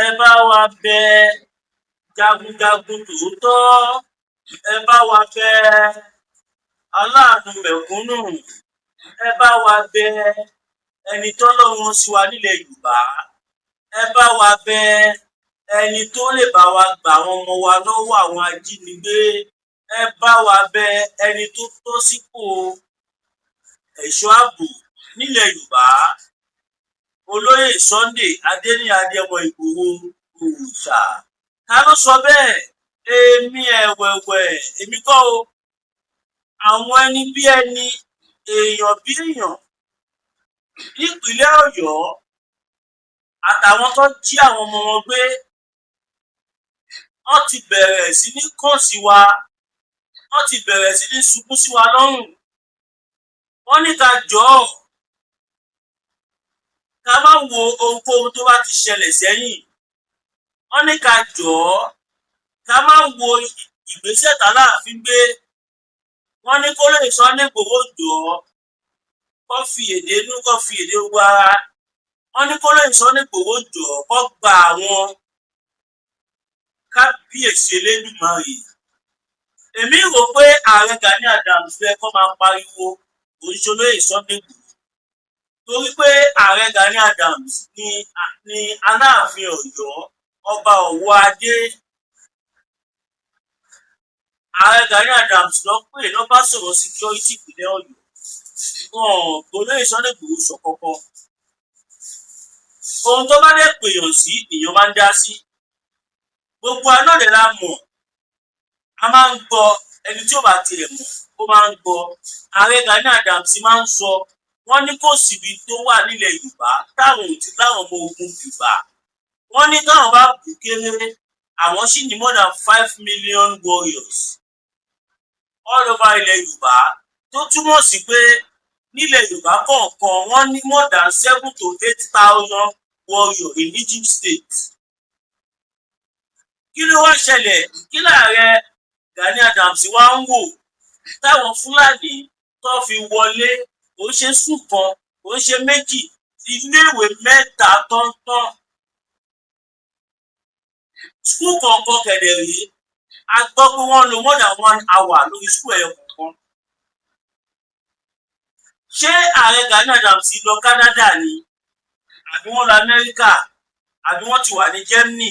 ẹ bá wa bẹ jagunjagun tòótọ́, ẹ bá wa bẹ aláàánú mẹ̀kúnnù, ẹ bá wa bẹ ẹni tọ́lọ́run sí wa nílẹ̀ Yorùbá, ẹ bá wa bẹ ẹni tó lè bá wa gbà àwọn ọmọ wa lọ́wọ́ àwọn ajínigbé, ẹ bá wa bẹ ẹni tó tọ́ sípò ẹ̀ṣọ́ ààbò nílẹ̀ Yorùbá, olóyè Sunday Adéníyì ọmọ Ìgbòho òòṣà. Ta ló sọ bẹ́ẹ̀? Èmi ẹ̀wẹ̀wẹ̀, èmi kọ́ o. Àwọn ẹni bí ẹni, èèyàn bí èèyàn nípínlẹ̀ Ọ̀yọ́ àtàwọn tó jí àwọn ọmọ wọn gbé, wọ́n ti bẹ̀rẹ̀ sí ní kàn sí wa, wọ́n ti bẹ̀rẹ̀ sí ní sunkún sí wa lọ́rùn. Wọ́n ní ká jọ̀ọ́ ká má wo ohunkóhun tó bá ti ṣẹlẹ̀ sẹ́yìn. Wọ́n ní ká jọ̀ọ́ ká má wo ìgbésẹ̀ t'Aláàfin gbé. Wọ́n ní kó lè Sunday Igboho jọ̀ọ́ kó fi èdè inú, kó fi èdè gbogbo ara. Wọ́n ní kó lè Sunday Igboho jọ̀ọ́ kó gba àwọn kábíyèsí Elédùmarè. Èmi rò pé Ààrẹ Gani Adams fẹ́ kó máa pariwo olóyè Sunday Igboho, torí pé Ààrẹ Gani Adams ni Aláàfin Ọ̀yọ́, ọba Ọ̀wọ̀ Adé. Ààrẹ Gani Adams lọ pé lọ bá sọ̀rọ̀ security ìpínlẹ̀ Ọ̀yọ́. Olóyè Sunday Igboho sọ kọ́kọ́. Ohun tó bá dẹ̀ pèèyàn sí èèyàn máa ń dá sí. Gbogbo àná lè la mọ̀, a máa ń gbọ́, ẹni tí ó bá tiẹ̀ mọ̀ ó máa ń gbọ́. Ààrẹ Gani Adams máa ń sọ, wọ́n ní kò síbi tó wà nílẹ̀ Yorùbá táwọn ò ti láwọn ọmọ ogun Yorùbá. Wọ́n ní táwọn bá kú kéré, àwọn sì ní more than 5 million warriors all over ilẹ̀ Yorùbá, tó túmọ̀ sí pé nílẹ̀ Yorùbá kọ̀ọ̀kan wọ́n ní more than 7,000 to 8,000 warriors in each state. Kí ló wá ṣẹlẹ̀? Kí l'Ààrẹ Gani Adams wá ń wò táwọn Fúlàní tó fi wọlé? Kò ń ṣe sùn kan, kò ń ṣe méjì, iléèwé 3 tọ́ntọ́n. Skul kọ̀ọ̀kan kẹ̀dẹ̀ rèé, a gbọ́ pé wọ́n lo more than 1 hour lórí skul ẹyọ kọ̀ọ̀kan. Ṣé Ààrẹ Gani Adams lọ Canada ni? Àbí wọ́n lọ Amẹ́ríkà? Àbí wọ́n ti wà ní Germany?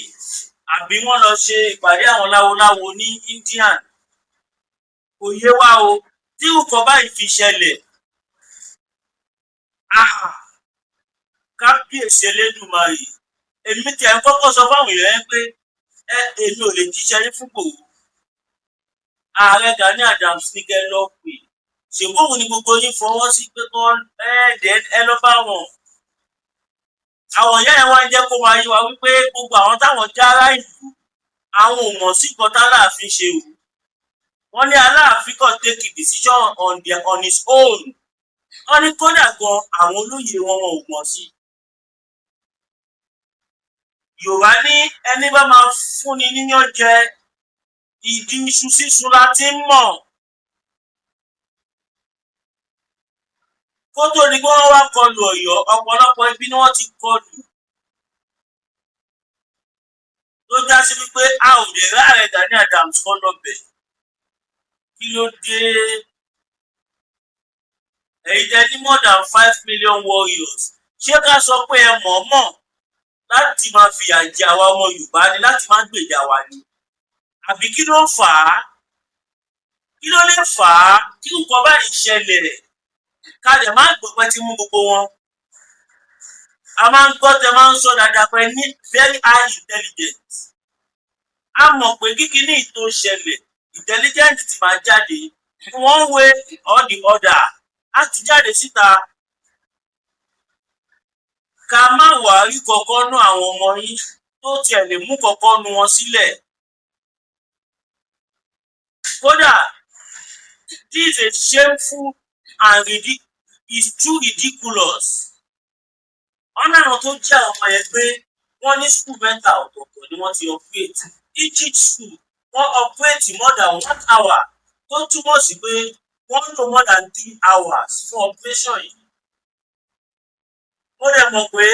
Àbí wọ́n lọ ṣe ìpàdé àwọn láwoláwo ní Indian? Kò yé wa o. Tí nǹkan báyìí fi ṣẹlẹ̀, kábíyèsí Elédùmarè. Èmi tí ẹ̀ ń kọ́kọ́ sọ fáwọn èèyàn pé èmi ò lè jíṣẹ́ ní fún Igboho. Ààrẹ Gani Adams ní kẹ́ lọ pè. Ṣègbóhùn ni gbogbo yín fọwọ́ sí pé kọ́ ẹ lọ bá wọn. Àwọn ìyá ẹ̀ wá ń jẹ́ kó máa yé wa wípé gbogbo àwọn táwọn já ará ìlú, àwọn ò mọ̀ sí nǹkan t'Aláàfin ṣe o. Wọ́n ní Aláàfin kàn take a decision on his own. Wọ́n ní kódà gan àwọn olóyè wọn ò mọ̀ sí. Yorùbá ní ẹni bá máa fúnni níyàn jẹ, ìdí iṣu sísun la ti ń mọ̀. Kó tó di pé wọ́n wá kọlù Ọ̀yọ́, ọ̀pọ̀lọpọ̀ ibi ni wọ́n ti kọlù. Ló já sí wípé a ò lè rí Ààrẹ Gani Adams kọ́ lọ́bẹ̀. Kí ló dé? Èyí jẹ́ ní more than 5 million warriors. Ṣé ká sọ pé ẹ mọ̀ọ́mọ̀ láti máa fìyà jẹ àwa ọmọ Yorùbá ni, láti máa gbèjà wa ni? Àbí kí ló fà á? Kí ló lè fà á kí nǹkan báyìí ṣẹlẹ̀? Ká lè má gbọ́pẹ́ tí mú gbogbo wọn. A máa ń gbọ́ tẹ máa ń sọ dáadáa pé ní very high intelligence. A mọ̀ pé kíkiní tó ṣẹlẹ̀, intelligent ti máa jáde one way or the other. A ti jáde síta. Ká má wá rí kọ̀ọ̀kan nú àwọn ọmọ yín tó tiẹ̀ lè mú kọ̀ọ̀kan nú wọn sílẹ̀. Kódà, this is a shameful and it's too ridiculous. Ọ̀nà àwọn tó jẹ́ àwọn ọmọ yẹn pé wọ́n ní school mẹ́ta ọ̀tọ̀ọ̀tọ̀ ni wọ́n ti operate. Each school wọ́n operate more than 1 hour, tó túmọ̀ sí pé wọ́n lò more than 3 hours fún operation yìí. Mo dẹ̀ mọ̀ pé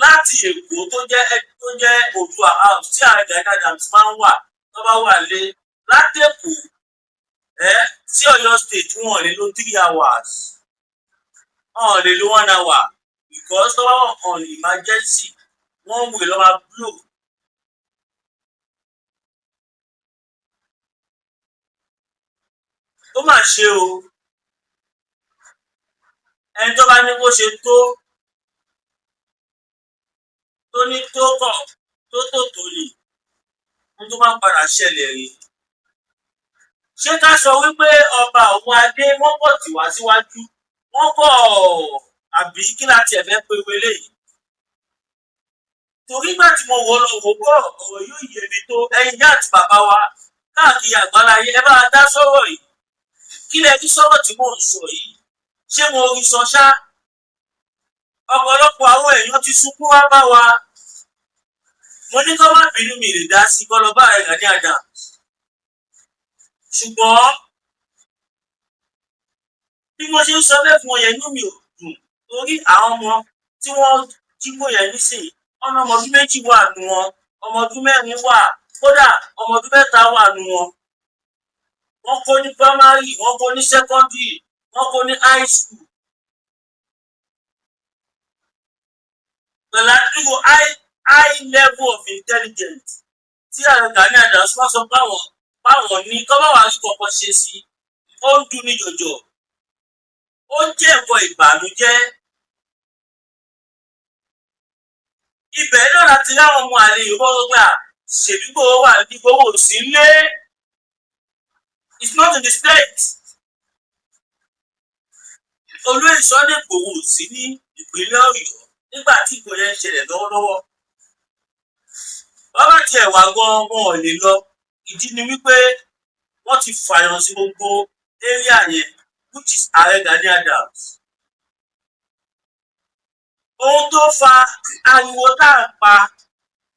láti Èkó tó jẹ́ Oòduà house tí Aare Gani Adams máa ń wà tó bá wà lé láti Èkó sí Ọ̀yọ́ state wọn lè lo 3 hours wọn lè lo 1 hour because tó bá wà on emergency wọ́n wè lọ́ máa blow. Ó mà ṣe o ẹni tó bá ní kó ṣe tó ní tó kọ̀ tó lè ohun tó máa ń padà ṣẹlẹ̀ rí. Ṣé ká sọ wípé ọba òun adé wọ́n kọ̀ tì wá síwájú wọ́n kọ̀ àbí kí láti ẹ̀fẹ́ pé wọlé yìí. Torí gbà tí mo wò lọ wò bọ̀ ọ̀rọ̀ yóò yé mi tó ẹ̀yin ìyá àti bàbá wa káàkiri àgbáláyé ẹ bá dá sọ̀rọ̀ yìí. Kí lẹ rí sọ̀rọ̀ tí mò ń sọ yìí? Ṣé mo rí sọ ṣá? Ọ̀pọ̀lọpọ̀ àwọn èèyàn ti sunkún wá bá wa. Mo ní kó má bínú mi lè dá sí kọ́ lọ bá Aare Gani Adams. Ṣùgbọ́n bí mo ṣe ń sọ bẹ́ẹ̀ fún yẹn inú mi ò dùn torí àwọn ọmọ tí wọ́n jí kó yẹn nísìnyí ọ̀nà ọmọ ọdún 2 wà nù wọn, ọmọ ọdún 4 wà, kódà ọmọ ọdún 3 wà nù wọn. Wọ́n kó ní primary, wọ́n kó ní secondary, wọ́n kó ní high school. Pẹ̀lú àdúgbò high level of intelligence tí Aare Gani Adams wọ́n sọ báwọn ní kọ́ bá wà ní kọ̀ọ̀kan ṣe sí ó ń dùn ní jọjọ. Ó jẹ́ nǹkan ìbànújẹ́. Ibẹ̀ náà láti láwọn ọmọ àlè Yorùbá gbà ṣèbí Igboho wà ní Igboho sí ilé. It's not in the state. Olóyè Sunday Igboho sí ní ìpínlẹ̀ Ọ̀yọ́ nígbà tí ìgbòho yẹn ń ṣẹlẹ̀ lọ́wọ́lọ́wọ́. Bàbá tiẹ̀ wà gan-an wọn ò lè lọ. Ìdí ni wípé wọ́n ti fàyàn sí gbogbo area yẹn which is Aare Gani Adams. Ohun tó fa ariwo tá à ń pa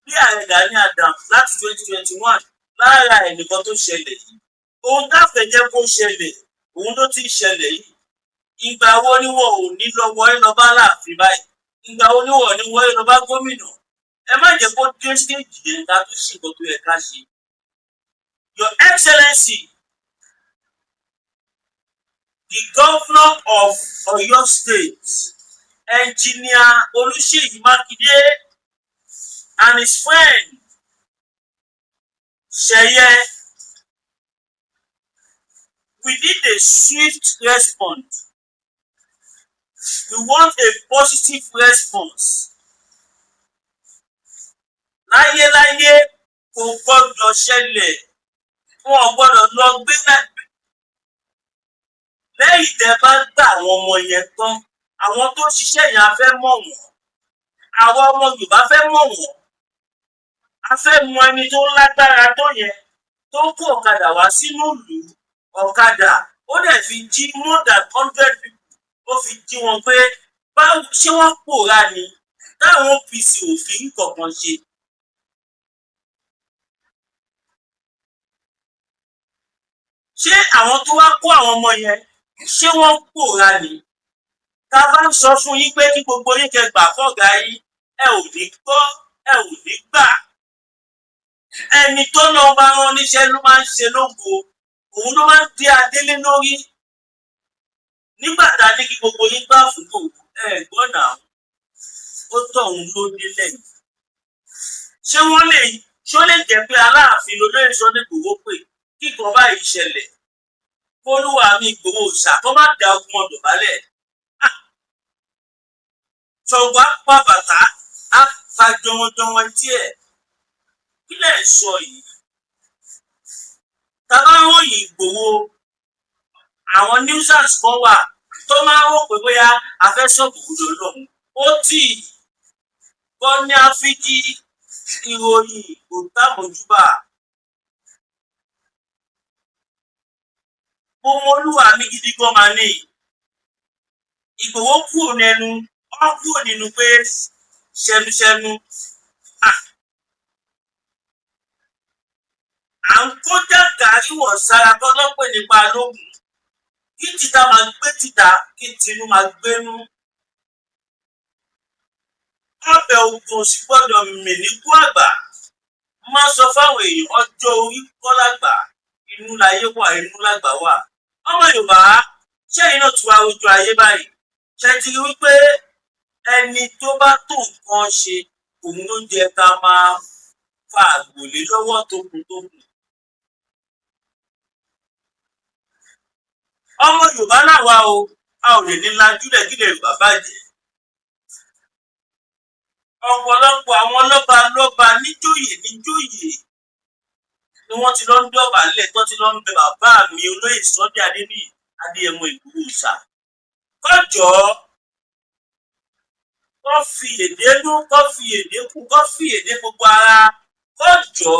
bí Aare Gani Adams láti 2021 lára ẹnìkan tó ṣẹlẹ̀ yìí. Ohun táfẹ́ jẹ́ kó ṣẹlẹ̀ òun ló ti ṣẹlẹ̀ yìí. Ìgbà wo ni wọn ò ní lọ wọlé lọ bá láàfin báyìí? Ìgbà wo ni wọn ò ní wọlé lọ bá gómìnà? Ẹ má jẹ́ kó dé stage yẹn ká tó ṣe nǹkan tó yẹ ká ṣe. Your Excellency, the governor of Oyo State, Engineer Oluseyi Makinde, and his friend Seye, we need a swift response. We want a positive response. Láyéláyé kò gbọ́dọ̀ ṣẹlẹ̀, wọn ò gbọ́dọ̀ lọ gbé lẹ́yìn tẹ́ bá gbà àwọn ọmọ yẹn tán. Àwọn tó ṣiṣẹ́ yẹn a fẹ́ mọ̀ wọ́n. Àwọn ọmọ Yorùbá fẹ́ mọ̀ wọ́n. A fẹ́ mọ ẹni tó lágbára tó yẹn tó kó ọ̀kadà wá sínú ìlú. Ọ̀kadà ó dẹ̀ fi jí more than 100 people. Ó fi jí wọn pé báwo ṣé wọ́n pòórá ni táwọn OPC ò fi kankan ṣe. Ṣé àwọn tó wá kó àwọn ọmọ yẹn ṣé wọ́n pòórá ni? Tá bá ń sọ fún yín pé kí gbogbo yín kẹ́ gbà fọ́gà yín ẹ ò ní gbọ́ ẹ ò ní gbà. Ẹni tó lọ bá rán níṣẹ́ ló máa ń ṣe lógo òun ló máa ń dé adélé lórí. Nígbà tá a ní kí gbogbo yín gbà fún òun gbọ́ náà ó tọ̀ òun ló délẹ̀. Ṣé ó lè jẹ́ pé Aláàfin lolóyè Sunday Igboho pè kí nǹkan báyìí ṣẹlẹ̀? Olúwa mi Igboho ṣàkó má da ogun ọdọ̀ balẹ̀. Ṣọ̀gbọ́n á pa bàtà á fa jọmọjọmọ etí ẹ̀. Kí lẹ̀ sọ yìí? Tá bá ròyìn Igboho àwọn newsers kan wà tó máa ń rò pé bóyá afẹ́sọ̀bùkúdò lọ́hùn. Ó tì kọ́ ní àfíjí ìròyìn kò támojúbà. Mo mọ Olúwa mi gidi gan máa ní. Igboho kúrò nínú pé ṣẹnuṣẹnu. À ń kó jàǹkàrí wọ̀ sára tọ́lọ́pẹ̀ nípa lóògùn. Kí tìta máa gbé tìta, kí tinú máa gbénú. ọbẹ̀ ogun sì gbọ́dọ̀ mì níkú àgbà. Má sọ fáwọn èèyàn ọjọ́ orí kọ́ lágbà, inú láyé wà, inú lágbà wà. Ọmọ Yorùbá, ṣẹ́yìn náà tún wá ojú ayé báyìí. Ṣé ti rí wípé ẹni tó bá tó nǹkan ṣe òun ló jẹ ká máa fa àgbòlé lọ́wọ́ tókùntókùn. Ọmọ Yorùbá làwa o, a ò lè ní lajúlẹ̀ kí lè Yorùbá bàjẹ́. Ọ̀pọ̀lọpọ̀ àwọn lọ́balọ́ba níjòyè ni wọ́n ti lọ ń dọ̀bálẹ̀ tó ti lọ ń bẹ bàbá mi olóyè Sunday Adéyẹmọ Ìgbòho Òòṣà. Kọ́jọ́ kọ́ fi èdè nú, kọ́ fi èdè kú, kọ́ fi èdè gbogbo ara. Kọ́jọ́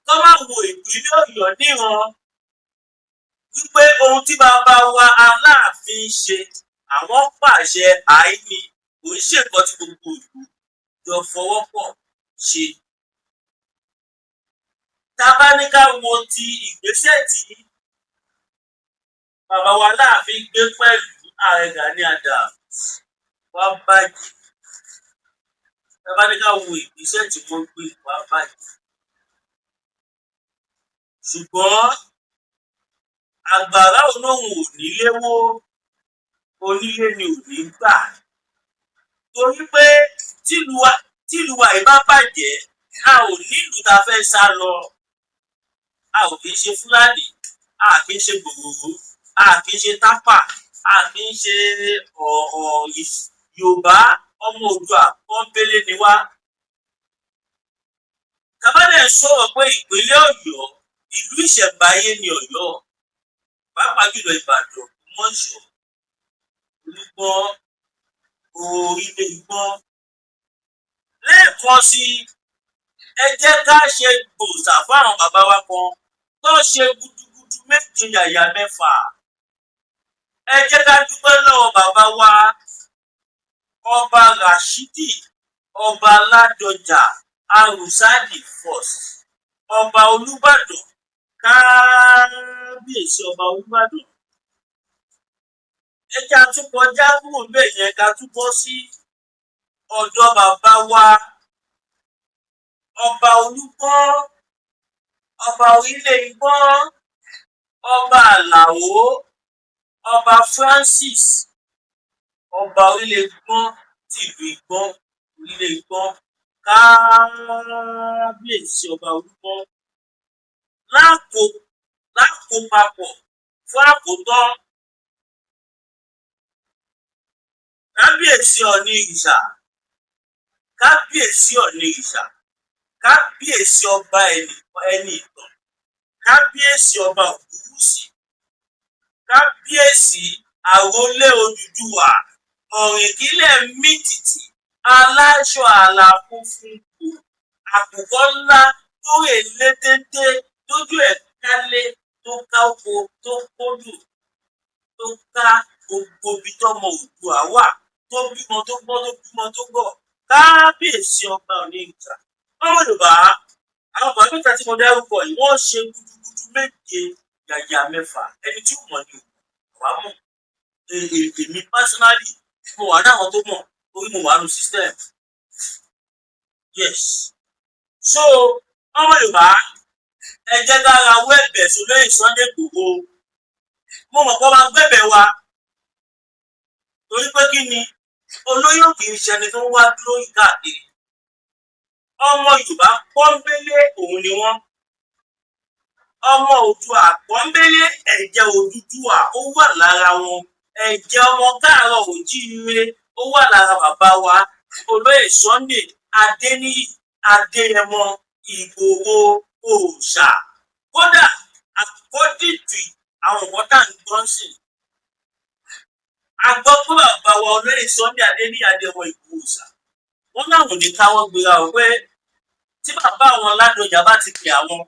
kọ́ má wo ìpínlẹ̀ Ọ̀yọ́ níran wípé ohun tí bàbá wa Aláàfin ṣe àwọn pàṣẹ àìní kò ń ṣe nǹkan tí gbogbo ìlú jọ fọwọ́pọ̀ ṣe. Tá bá ní ká wo ti ìgbésẹ̀ tí bàbá wa Aláàfin gbé pẹ̀lú Ààrẹ Gani wá bàjẹ́. Tá bá ní ká wo ìgbésẹ̀ tí wọ́n gbé wá bàjẹ́. Ṣùgbọ́n àgbàrá olóhùn ò nílé wó, onílé ni ò ní gbà. Torí pé tílu wa yìí bá bàjẹ́, a ò nílùú tá a fẹ́ sá lọ. A ò kì í ṣe Fúlàní, a kì í ṣe gbòòrò, a kì í ṣe tápà, a kì í ṣe Yorùbá, ọmọ Oòduà pọ́nbélé ni wá. Kábàdẹ̀ sọ̀rọ̀ pé ìpínlẹ̀ Ọ̀yọ́, ìlú ìṣẹ̀ǹbáyé ni Ọ̀yọ́, pàápàá jùlọ Ìbàdàn, Ògbómọ̀ṣọ́, Olúgbọ́n, Ilé Ìgbọ́n. Lẹ́ẹ̀kan sí ẹ jẹ́ ká ṣe gbòòsà fún àwọn bàbá wa kan tó ṣe gudugudu méje yàyà mẹ́fà. Ẹ jẹ́ ká dúpẹ́ lọ́wọ́ bàbá wa Ọba Rashidi Ọba Ládọjà Arúsádì First, Ọba Olúbàdàn, kábíyèsí Ọba Olúbàdàn. Ẹ jẹ́ àtúnkọjá kúrò bẹ́ẹ̀ yẹn ká túbọ̀ sí ọ̀dọ̀ bàbá wa Ọba Olúgbọ́n, Ọba Orílẹ̀ Ìgbọ́n, Ọba Àlàó, Ọba Francis, Ọba Orílẹ̀ Ìgbọ́n tìlú Ìgbọ́n, Orílẹ̀ Ìgbọ́n, kábíyèsí Ọba Olúgbọ́n. Lákòópapọ̀ fún àkótán, kábíyèsí Ọọ̀ni Ìrìṣà, kábíyèsí Ọọ̀ni Ìrìṣà, kábíyèsí ọba ẹni ìtàn, kábíyèsí ọba Ògúnwùsì, kábíyèsí àrólé Odùduwà, ọ̀rìnkìlẹ̀ mìtìtì, aláṣọ àlà funfun kò, àkùkọ ńlá tó rè létéńté lójú ẹ̀ kálé tó ká oko tó kódù tó ká gbogbo ibi tọ́mọ Oòduà wà, tó bímọ tó gbọ́, tó bímọ tó gbọ́. Kábíyèsí ọba Ọọ̀ni Ìrìṣà. Ọmọ Yorùbá, àwọn bàbá mẹ́ta tí mo dárúkọ yìí wọ́n ṣe gudugudu méje yàyà mẹ́fà. Ẹni tí ó mọ̀ ni wà mọ̀. Èmi personally mo wà náà tó mọ̀ torí mo wà nù system. Yes. So ọmọ Yorùbá, ẹ jẹ́ ká ra owó ẹ̀bẹ̀ sólóyè Sunday Igboho. Mo mọ̀ pé wọ́n máa gbẹ̀bẹ̀ wa torí pé kí ni olóyè kì í ṣẹni tó ń wá lórí káàkiri. Ọmọ Yorùbá pọ́nbélé òun ni wọ́n. Ọmọ Oòduà pọ́nbélé, ẹ̀jẹ̀ Odùduwà ó wà lára wọn. Ẹ̀jẹ̀ ọmọ káàárọ̀ oòjíire ó wà lára bàbá wa olóyè Sunday Adéyẹmọ Ìgbòho Òòṣà. Kódà àkọ́dìtì àwọn ọ̀pọ̀ tá à ń gbọ́n sí. A gbọ́ pé bàbá wa olóyè Sunday Adéyẹmọ Ìgbòho Òòṣà, wọ́n láwọn ní káwọn gbéra ò pé tí bàbá àwọn Ládọjà bá ti pè àwọn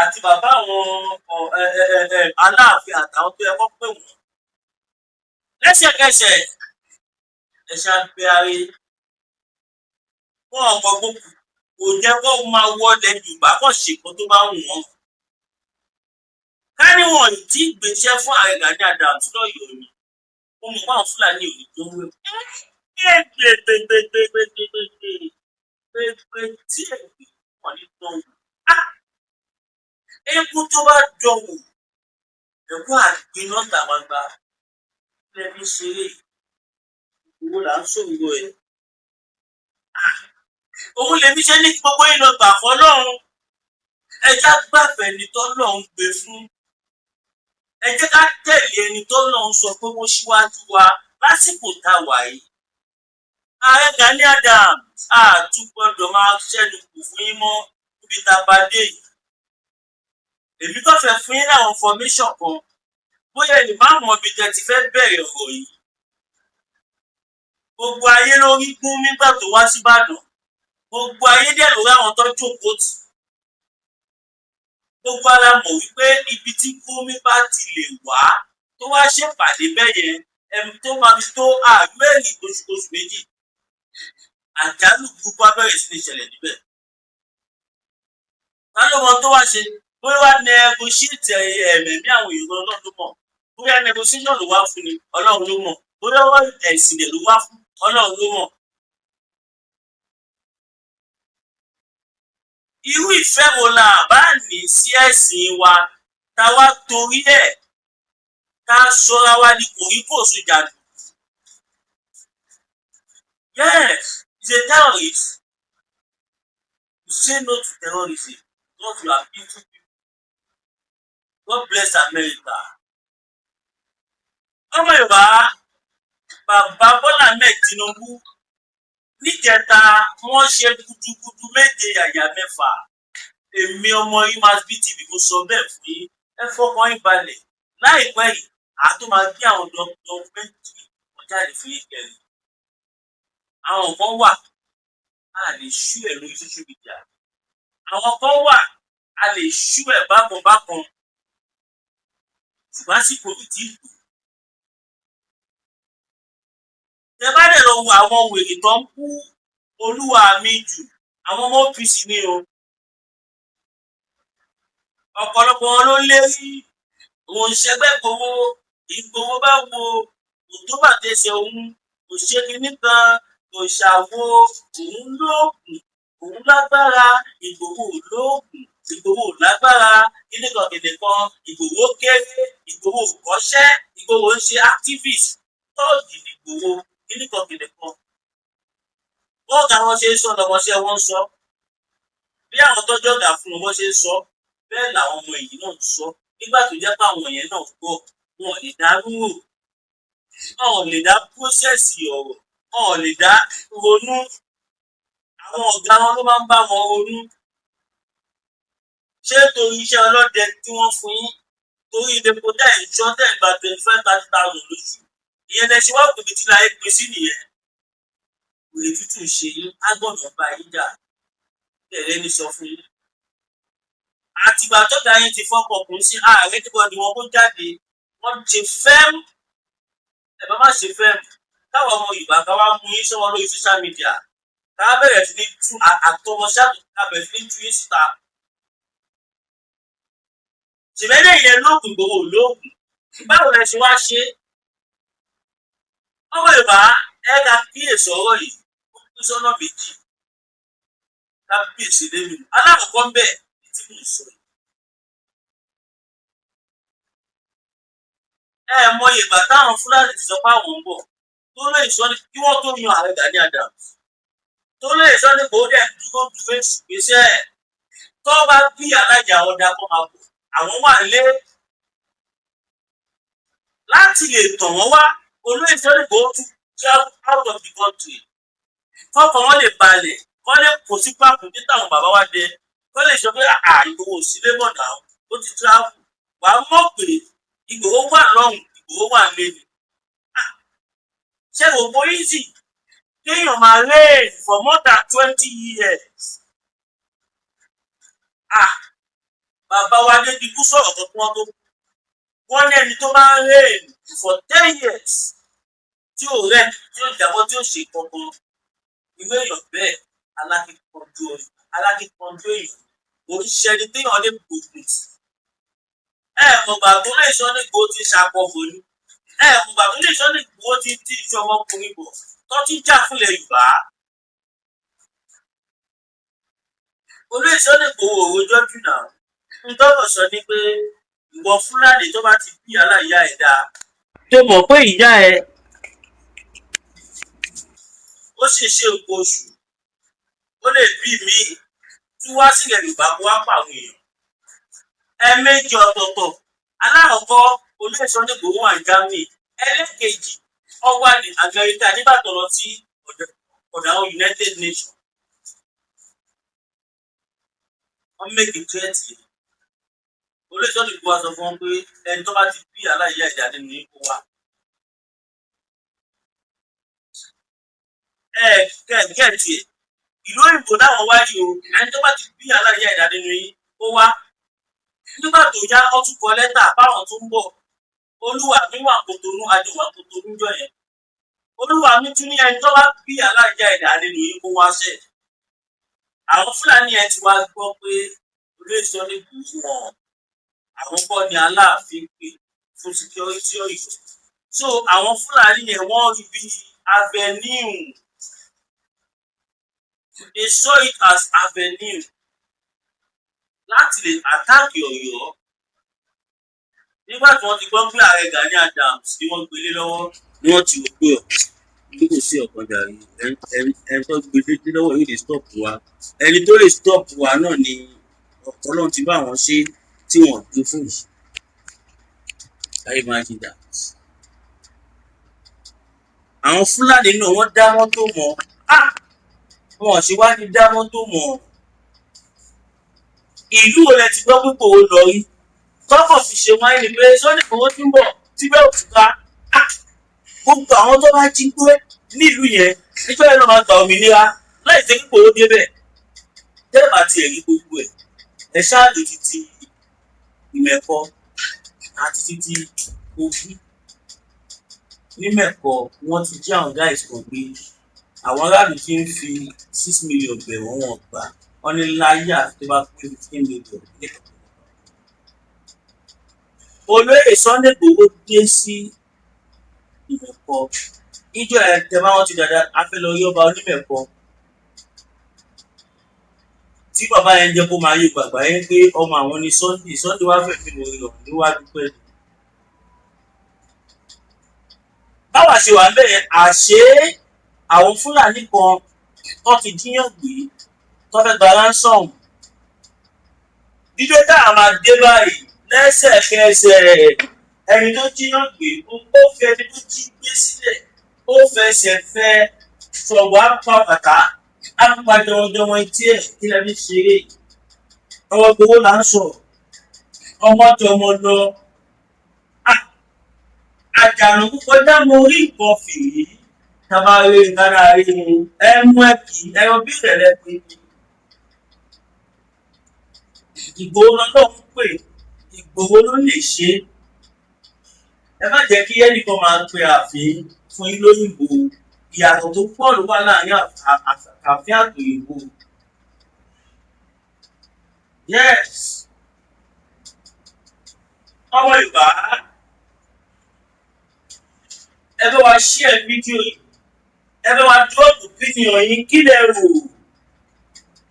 àti bàbá àwọn Aláàfin àtàwọn tó yẹ kó pè wọ́n, lẹ́sẹ̀kẹsẹ̀ ẹ̀ṣẹ̀ àgbéyàrí wọn ọ̀pọ̀ gbogbo kò jẹ́ kó máa wọlé Yorùbá kàn ṣe nǹkan tó bá wù wọ́n. Ká ní wọn ì tí gbèsè fún Ààrẹ Gani lọ́yọ̀ọ́ ni, mo mọ̀ pé àwọn Fúlàní ò ní tó wé. tí èmi wọ́n ní dánwò. Eku tó bá dánwò, ẹ̀kún àgbiná ìta gbangba lẹ́bi ṣeré. Owó là ń sọ̀rọ̀ ẹ̀. Òun lèmi ṣe ní kí gbogbo yín lọ gbà fọ́lọ́run. Ẹ jẹ́ á gbàfẹ́ ẹni tọ́lọ́run gbé fún. Ẹ jẹ́ ká tẹ̀lé ẹni tọ́lọ́run sọ pé wọ́n ṣíwájú wa lásìkò tá a wà yìí. Ààrẹ Gani Adams tún gbọ́dọ̀ máa ṣẹ́nu kù fún yín mọ́ níbi tá a bá dé yìí. Èmi kàn fẹ́ fún yín láwọn information kan bóyá ẹni máa mọ ibi tẹ́ ti fẹ́ bẹ̀rẹ̀ ọ̀rọ̀ yìí. Gbogbo ayé ló rí gún nígbà tó wá síbàdàn. Gbogbo ayé dẹ̀ ló rí àwọn tó jókòó tì. Gbogbo ara mọ̀ wípé ibi tí Gúnmi bá ti lè wá tó wá ṣèpàdé bẹ́yẹn ẹni tó máa fi tó àgbẹ̀rì oṣù méjì. Àjálù gbogbo abẹ́rẹ́ sí ní ìṣẹ̀lẹ̀ níbẹ̀. Ta ló mọ tó wá ṣe? Bóyá wá negotiate ẹ̀mí àwọn èèyàn Ọlọ́run ló mọ̀. Bóyá negotiation ló wá fún ni Ọlọ́run ló mọ̀. Bóyá ẹ̀sìn lè ló wá fún Ọlọ́run ló mọ̀. Irú ìfẹ́ wo la bá ní sí ẹ̀sìn wa tá wá torí ẹ̀ ká sọ́ra wa ní kòríkòsùn jàdù? Yes, he's a terrorist. You say no to terrorism. God you are beautiful people. God bless America. Ọmọ Yorùbá, bàbá Bọ́lá Ahmed Tinubu níjẹta wọ́n ṣe gudugudu méje yàyà mẹ́fà. Èmi ọmọ Imas BTV kò sọ bẹ́ẹ̀ fún yín. Ẹ fọkàn yín balẹ̀. Láìpẹ́ yìí, tó máa gbé àwọn dọ́kúmẹ́ntì wọn jáde fún yín kẹrin. Àwọn kan wà a lè ṣú ẹ̀ lórí social media. Àwọn kan wà a lè ṣú ẹ̀ bákan. Ṣùgbọ́n àsìkò ìdí ìlú. Tẹ bá dẹ̀ lọ wo àwọn wèrè tó ń kú olúwa mi jù, àwọn ọmọ OPC ni o. Ọ̀pọ̀lọpọ̀ wọn ló lérí òun ṣẹgbẹ́ Igboho. Igboho bá wo òtó bàtẹ́sẹ̀ òun kò ṣe kinní kan kò ṣàwo òun lóògùn òun lágbára Igboho lóògùn Igboho lágbára kíníkan Igboho kéré Igboho kọ́ṣẹ́ Igboho ń ṣe activist tọ́ọ̀dì Igboho kíníkan. Bọ́ọ̀gà wọn ṣe ń sọ lọ́mọṣẹ́ wọn ń sọ. Bí àwọn tọ́jú ọ̀gá fún wọn ṣe ń sọ bẹ́ẹ̀ làwọn ọmọ èyí náà ń sọ. Nígbà tó jẹ́ pé àwọn yẹn náà gbọ́ wọn ò lè dá rúrò. Wọn ò lè dá prósẹ̀sì ọ̀rọ̀. Wọn ò lè dá ronú. Àwọn ọ̀gá wọn ló máa ń bá wọn ronú. Ṣé torí iṣẹ́ ọlọ́dẹ tí wọ́n fún yín torí ìdẹ́pọ̀ tẹ̀ ń ṣọ́ tẹ̀ gba 25,000 lóṣù? Ìyẹn lẹ ṣe wá òkèbí tí láyé pín sí nìyẹn. Òye tútù ṣe yín á gbọ́dọ̀ bá yín jà. Bẹ̀rẹ̀ ní sọ fún yín. Àtìgbà tọ́gà yín ti fọ́kọ̀kùn sí ààrẹ tí wọ́n di wọn kó jáde wọ́n ṣe fẹ́m. Ẹ bá má ṣe fẹ́m. Káwọn ọmọ Yorùbá ká wá mú yín sọ́wọ́ lórí social media. Ká bẹ̀rẹ̀ sí ní tú àtọwọ́ṣáàtò ká bẹ̀rẹ̀ sí ní tú yín síta. Ṣèbẹ́lẹ̀ ilẹ̀ lóògùn Igboho lóògùn. Báwo lẹ ṣe wá ṣe? Ọmọ Yorùbá ẹ ká kíyèsí ọ̀rọ̀ yìí ó pín sọ́nà méjì. Ká kíyèsí lẹ́nu. Alákọ̀ọ́kọ́ ń bẹ̀ tí mò ń sọ yìí. Ẹ mọyì ìgbà táwọn Fúlàní ti sọ pé àwọn ń bọ̀. Tó lè sọ ní kí wọ́n tó yan Ààrẹ Gani Adams. Tó lè sọ ní kò dẹ̀ dúró èsì gbèsè. Tó bá bí alájà ọ̀dà kan máa bọ̀. Àwọn wà lé láti lè tàn wọ́n wá. Olóyè sọ ní kò tún travel out of the country. Kọ́kàn wọn lè balẹ̀. Kọ́ lè kò sí pápù tí táwọn bàbá wa dé. Kọ́ lè sọ pé Igboho sílé mọ̀ náà ó ti travel. Wàá mọ̀ pé Igboho wà lọ́hùn Igboho wà lẹ́nu. Ṣé gbogbo easy kéèyàn máa reign for more than 20 years? Bàbá wa débi kú sọ̀rọ̀ kan kí wọ́n tó. Wọ́n ní ẹni tó máa ń reign for 10 years tí ò rẹ̀ tí ò jábọ́ tí ò ṣe kankan. Irú èèyàn bẹ́ẹ̀ alákìkanjú èèyàn òṣìṣẹ́ ni téèyàn lè gbógun tì. Mọ̀gbà tó lè sọ ní Igboho ti ṣàpọ̀fò ni. Mọ̀gbà tó lè sọ ní Igboho ti ọmọkùnrin bọ̀ tó ti jà fúnlẹ̀ Yorùbá. Olóyè Sunday Igboho òwòjọ́ jù náà ń tọ́rọ̀ sọ ní pé ìwọ Fúlàní tó bá ti bí aláìyá ẹ̀ dáa tó mọ̀ pé ìyá ẹ̀ ó sì ṣe nǹkan oṣù ó lè bí mi tí wá sílẹ̀ Yorùbá kó wá pàwọn èèyàn ẹ̀ẹ̀mejì ọ̀tọ̀ọ̀tọ̀. Alákọ̀ọ́kọ́ Olóyè Sunday Igboho wà ní Germany, ẹlẹ́ẹ̀kejì ó wà ní Amẹ́ríkà nígbà tó lọ sí ọ̀dọ̀ àwọn United Nations. Wọ́n make it clear tí Olóyè Sunday Igboho sọ fún wọn pé ẹni tó bá ti bí aláìyá ẹ̀dá nínú yín kó wá. Kẹ́ẹ̀kì ìlú òyìnbó táwọn wáyé o, ẹni tó bá ti bí aláìyá ẹ̀dá nínú yín kó wá. Nígbà tó yá ó tún kọ lẹ́tà báwọn tó ń bọ̀, olúwa mi wà Kòtónú, àjọwà Kòtónú jọ yẹn. Olúwa mi tún ní ẹni tó bá bí aláìyá ẹ̀dá nínú yín kó wá ṣẹ̀. Àwọn Fúlàní yẹn ti wá gbọ́ pé Olóyè Sunday Igboho wọn àwọn kọ́ ni Aláàfin pé fún security Ọ̀yọ́. So àwọn Fúlàní yẹn wọ́n rí bí avenue. They saw it as avenue láti lè àtàkì Ọ̀yọ́. Nígbà tí wọ́n ti gbọ́ pé Ààrẹ Gani Adams tí wọ́n gbélé lọ́wọ́ ni wọ́n ti rò pé bí kò sí ọ̀kan jàre ẹni tó gbélé lọ́wọ́ yóò lè stop wa. Ẹni tó lè stop wa náà ni Ọlọ́run ti bá wọn ṣe tí wọ́n gbé fún yìí. I imagine that. Àwọn Fúlàní náà wọ́n dá mọ́tò mọ́. Wọn ò ṣe wá ní dá mọ́tò mọ́. Ìlú wo lẹ ti gbọ́ pípò wo lọ rí? Tọ́kọ̀ fi ṣe wáyé ni pé Sunday Igboho ti ń bọ̀ síbẹ̀ òtúká. Gbogbo àwọn tó bá jí gbé nílùú yẹn níjọ́ yẹn ló máa gba òmìnira láì ṣe kíkò ó débẹ̀. Tẹ́lẹ̀ bá ti ẹ̀rí gbogbo ẹ̀. Ẹ ṣáàlù títí ìmẹ̀kọ àti títí Kogi. Nímẹ̀kọ wọ́n ti jí àwọn guys kan gbé. Àwọn aráàlú ti ń fi 6 million bẹ̀ wọ́n wọ́n gbà. Wọ́n ní láyé àti tó bá pé 15 million. Olóyè Sunday Igboho dé sí ìmẹ̀kọ. Ìjọ ẹ̀ tẹ́ bá wọn ti dáadáa a fẹ́ lọ rí ọba onímẹ̀kọ. Tí bàbá yẹn jẹ́ kó máa yé gbàgbà yẹn pé ọmọ àwọn ni Sunday wá fẹ́ fi mọ̀ ìlọ̀ níwájú pẹ̀lú. Báwa ṣe wà bẹ́ẹ̀ àṣé àwọn Fúlàní kan tó ti jíyàn gbé tó fẹ́ gba ransom. Dídé tá a máa dé báyìí lẹ́sẹ̀kẹsẹ̀ ẹni tó jíyàn gbé ó fẹ́ ẹni tó jí gbé sílẹ̀ ó fẹsẹ̀ fẹ́ sọ̀wọ́ apá bàtà apàjọwọ́jọwọ́ etí ẹ̀ kí lẹ́ fi ṣeré. Ọmọ Igboho là ń sọ ọmọ tọmọ lọ. Àjànà púpọ̀ dá mo rí nǹkan fìrí tabarí kára rí ẹmú ẹ̀kì ẹ̀rọ bí ìrẹ̀lẹ̀ pé Ìgbòho lọ́dọ̀ ń pè Ìgbòho ló lè ṣe. Ẹ má jẹ́ kí ẹnìkan máa pe ààfin fún yín lóyìnbó. Ìyàtọ̀ tó pọ̀ ló wà láàrin ààfin àtòyìnbó. Yes. Ọmọ Yorùbá ẹ bá wa share fídíò yìí, ẹ bá wa drop opinion yín kí lẹ rò.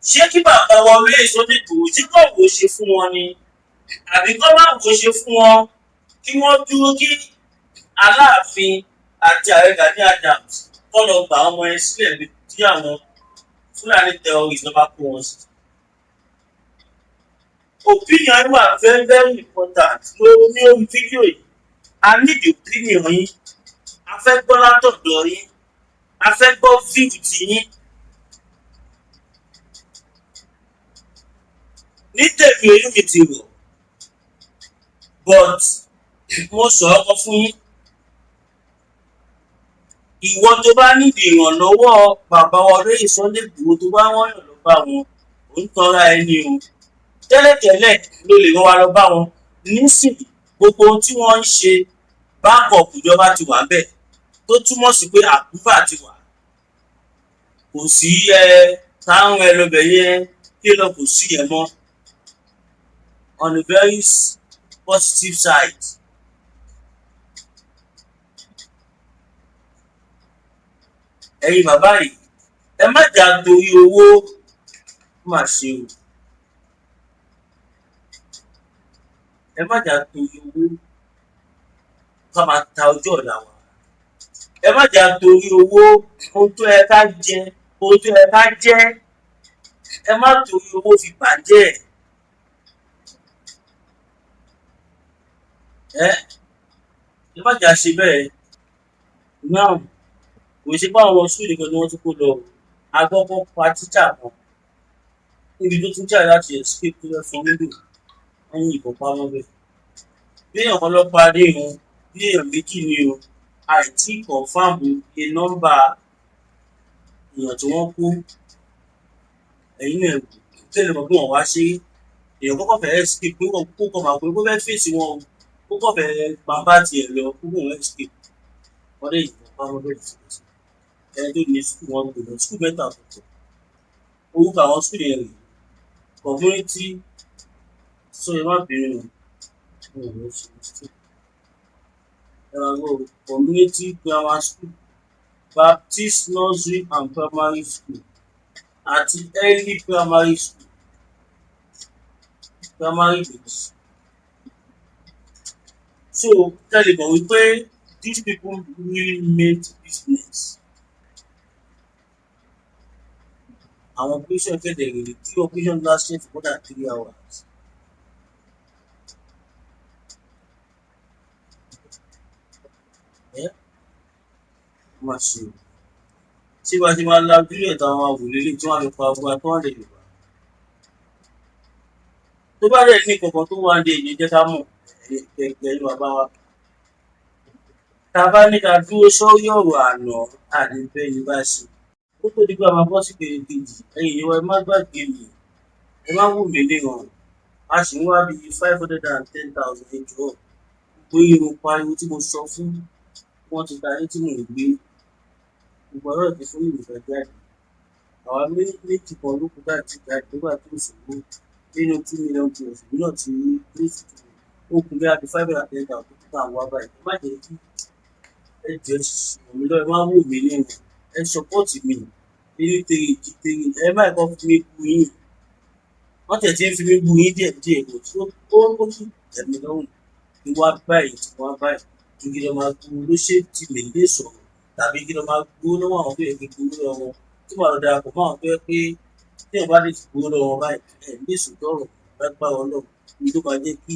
Ṣé kí bàbá wa Olóyè Sunday Igboho tí kò wò ṣe fún wọn ni? Àbí kọ́ máa wò ṣe fún wọn kí wọ́n dúró kí Aláàfin àti Ààrẹ Gani Adams kọ́ lọ gbà ọmọ ẹ sílẹ̀ tí àwọn Fúlàní terrorists ló bá kó wọn sí? Opinion yín wà very very important ní orí fídíò yìí. A need opinion yín. A fẹ́ gbọ́ látọ̀dọ̀ yín. A fẹ́ gbọ́ view ti yín. Ní tèmi orí mi ti rọ̀. But mo sọ ọkọ fún yín. Ìwọ tó bá nídìí ìrànlọ́wọ́ bàbá wa Olóyè Sunday Igboho tó bá wọ́n yàn lọ bá wọn, ò ń tanra ẹni o. Tẹ́lẹ̀tẹ́lẹ̀ ló lè wọ́n wá lọ bá wọn. Nísìnyí gbogbo ohun tí wọ́n ń ṣe backup ìjọba ti wà bẹ́ẹ̀ tó túmọ̀ sí pé àkúfà ti wà. Kò sí táwọn ẹlòbẹ̀ yẹn kí lọ kò sí yẹn mọ́. On a very positive side. ẹ̀yin bàbá yìí ẹ má jà torí owó má ṣe o, ẹ má jà torí owó ká máa ta ọjọ́ ọ̀la wa, ẹ má jà torí owó ohun tó yẹ ká jẹ, ohun tó yẹ ká jẹ, ẹ má torí owó fi bàjẹ́ ẹ má jà ṣe bẹ́ẹ̀. Now kò ṣe pé àwọn school nìkan ni wọ́n tún kó lọ o, a gbọ́ pé wọ́n pa teacher kan níbi tó tún jà láti escape tó fẹ́ fọ window, wọ́n yìnbọn pa mọ́bẹ̀. Bí èèyàn kan lọ pa dé o, bí èèyàn méjì ni o, àìtí confam iye nọ́mbà èèyàn tí wọ́n kó, ẹ̀yin náà tẹ́lẹ̀ mọ̀ pé wọ́n wá ṣe èèyàn kọ́kọ́ fẹ́ escape pé wọ́n kó kọ́ máa pé kó fẹ́ fèsì wọn o, kó kọ́ fẹ́ bàbá tiẹ̀ lọ kó kó wọn escape, wọ́n dé yìnbọn pa mọ́bẹ̀ tìtìtì. Ẹni tó ní school wọn kò lọ school mẹ́ta ọ̀tọ̀ọ̀tọ̀, orúkọ àwọn school yẹn rèé community, so ẹ má bínú community grammar school, Baptist nursery and primary school àti early primary school, primary base. So tẹ́lẹ̀ mọ̀ wípé these people really made business. Àwọn operation kéde rèé tí operation lasted for more than 3 hours. Má ṣe o, tí wàá ti máa lajú ẹ̀ táwọn àwòlélẹ̀ tí wọ́n á fi pa ọgbà tó wọ́n lè lò wá. Tó bá dẹ̀ ní kankan tó wà ní èyí jẹ́ ká mọ̀ ẹ̀yin bàbá wa. Tá a bá ní ká dúró sórí ọ̀rọ̀ àná àdìbẹ́ yìí bá ṣe. Ó tó di pé a máa bọ́ sí ìpele kejì, ẹ̀yin ìwọ ẹ má gbàgbé mi, ẹ má wò mí níran, a sì ń wá bí 510,000 ẹjọ́. Gbogbo irun pariwo tí mo sọ fún wọn ti darí tí mò ń gbé. Gbogbo ọ̀rọ̀ ti fún ìlú fẹ́ jáde. Àwa méjì kan ló kú láti jáde nígbà tó ṣòro nínú 2 million plus náà tí ó kún bí i 510,000 tó kúta àwọn wá báyìí. Má jẹ́ kí ẹ jẹ́ ọ̀mí lọ́wọ́ ẹ má wò mí níran, ẹ sọpọ́ọ̀tì mi nínú tèrè ẹ má ẹ̀kọ́ fi mí bu yín. Wọ́n tẹ̀ tí ń fi mí bu yín díẹ̀ díẹ̀ kò tí ó sì tẹ̀ mí lọ́rùn kí wọ́n báyìí tí wọ́n báyìí kí kí lọ́ máa gbó ló ṣe tí mi lè sọ̀rọ̀ tàbí kí lọ́ máa gbó lọ́wọ́ àwọn tó yẹ kí gbó lọ́wọ́ wọn tí màá lọ darapọ̀ mọ́ àwọn tó yẹ pé tí wọ́n bá lè gbó lọ́wọ́ wọn báyìí ẹ̀ ní èso tọrọ lágbára Ọlọ́run ní tó máa jẹ́ kí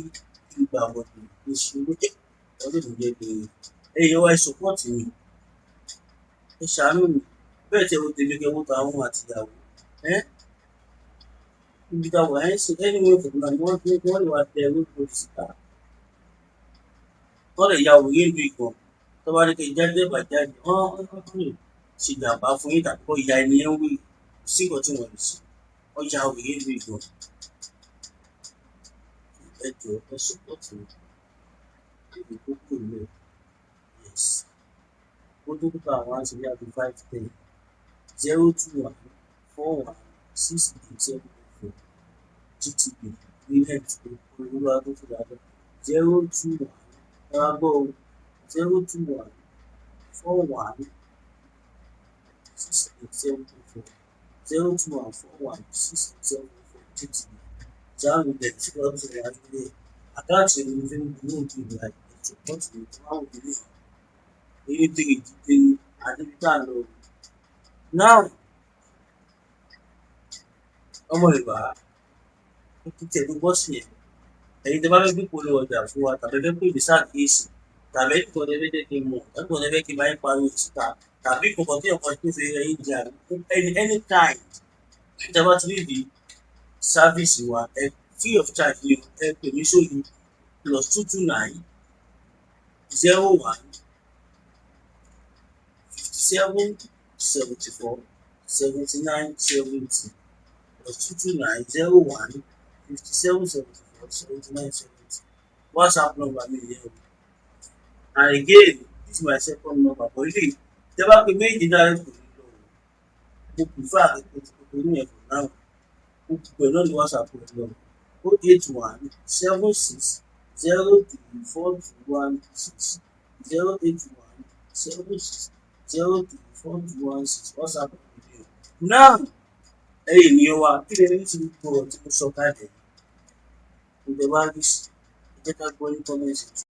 ìgbà wọn ní ìṣòro jẹ́ ọdún ìjẹ́ pé ẹ̀yẹ wá ìsopọ́ọ̀tì mi, ẹ ṣàánú mi bẹ́ẹ̀ tẹ́ o tẹ̀lé kẹ́wọ́ ta àwọn àtìyàwó ibi tá a wà ẹ́ sìn ẹni wọ́n fòkùnà ni wọ́n lè wá tẹ Pariwo Sitao, wọ́n lè ya òye ìlú ìgbọ̀n tó bá ní kí jáde bàjáde wọ́n lè ṣe ìjàmbá fún yín tàbí kọ́ ìyá ẹni ẹ̀ ń wí sí nǹkan tí wọ́n lè ṣe wọ́n ya òye ìlú ìgbọ̀n. Ẹ jọ̀ọ́ ẹ sọ́pọ̀tì mi èdè tó kù lẹ̀ yes ó tó kúta àwọn àti bí i 510 021 41 687 GTB nílẹ̀ tó olúwa tó fi dájọ́ 021 ẹ̀rọ gbọ́ 021 41 687 021 41 687 GTB jáàmù bẹ̀rẹ̀ tí wọ́n ti wà nílé àkáàtì ẹni fẹ́ gbowó òkè ìgbà ìṣòpọ̀tì ní tó máa wù nílé èyí tèrè jíde àdébítà lọ. Náà ọmọ ìwà títí ẹ̀dùn bọ́ sí ẹ̀ ẹ̀yin tẹ́ bá fẹ́ gbé polówó ọjà fún wa tàbí fẹ́ pè mí ṣàkíyèsí tàbí ẹ̀kọ́ tẹ́ fẹ́ jẹ́ kí n mọ̀ ẹ̀kọ́ tẹ́ fẹ́ kí n máa ń Pariwo Sitao tàbí kankan tí ọkọ̀ tó fẹ́ ẹ̀yin jẹ́ anytime tẹ́ bá ti rí ìdí sáfíìsì wa ẹ free of charge ni ẹ pè mí sórí +229 01 57 74 79 70 +229 01 57 74 79 70 WhatsApp number mi yẹn o. And again this is my second number but ilé tẹ́ bá pè méjì dára kò ní lọ mo prefer àkókò ní ẹ̀fọ́ náà gbogbo ẹ̀ náà ni WhatsApp rẹ̀ lọ 081 76 03 4216 081 76 024216 WhatsApp video. Náà ẹ̀yin ènìyàn wa kí lẹ rí sí gbogbo ọ̀rọ̀ tí mo sọ kalẹ̀? Ǹjẹ́ wá rí sí? Ẹ jẹ́ ká gbọ́ ní comment section.